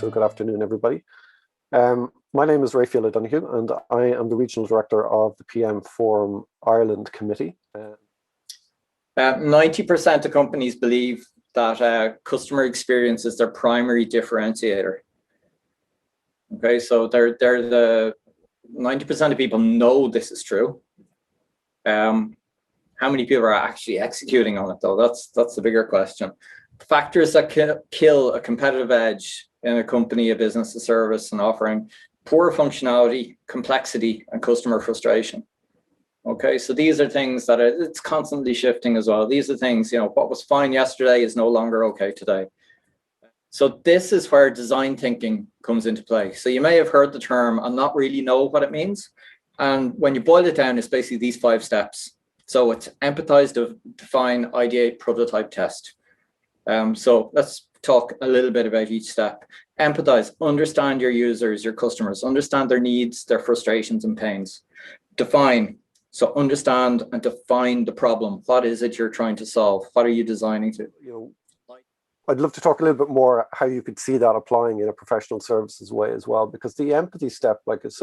so good afternoon, everybody. My name is Raphael O'Donoghue, and I am the Regional Director of the PM Forum Ireland Committee. 90% of companies believe that customer experience is their primary differentiator. Okay, so they're the 90% of people know this is true. How many people are actually executing on it, though? That's the bigger question. Factors that kill a competitive edge in a company, a business, a service, an offering: poor functionality, complexity, and customer frustration. Okay, so these are things that it's constantly shifting as well. These are things, what was fine yesterday is no longer okay today. So this is where design thinking comes into play. So you may have heard the term and not really know what it means. And when you boil it down, it's basically these 5 steps. So it's empathize, define, ideate, prototype, test. So let's talk a little bit about each step. Empathize, understand your users, your customers, understand their needs, their frustrations and pains. Define, so understand and define the problem. What is it you're trying to solve? What are you designing to? I'd love to talk a little bit more how you could see that applying in a professional services way as well, because the empathy step is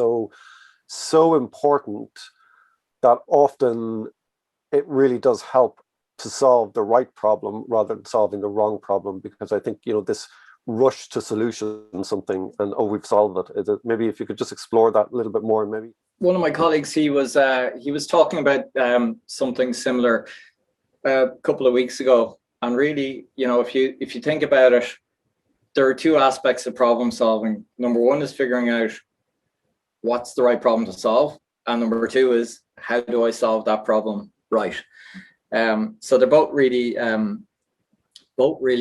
so important that often it really does help to solve the right problem rather than solving the wrong problem. Because I think, this rush to solution something and, oh, we've solved it. Maybe if you could just explore that a little bit more. And maybe one of my colleagues, he was talking about something similar a couple of weeks ago. And really, if you think about it, there are 2 aspects of problem solving. Number 1 is figuring out what's the right problem to solve. And number 2 is, how do I solve that problem right? So they're both really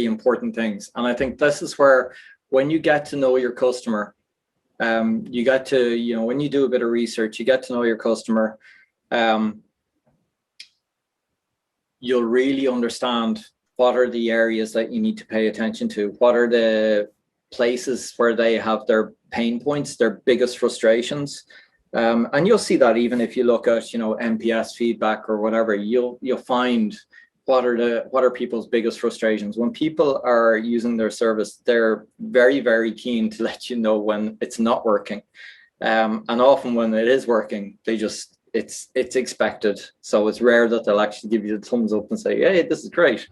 important things. And I think this is where, when you get to know your customer, you get to, when you do a bit of research, you get to know your customer, you'll really understand what are the areas that you need to pay attention to. What are the places where they have their pain points, their biggest frustrations. And you'll see that even if you look at, NPS feedback or whatever, you'll find what are people's biggest frustrations. When people are using their service, they're very, very keen to let you know when it's not working. And often when it is working, it's expected. So it's rare that they'll actually give you the thumbs up and say, hey, this is great.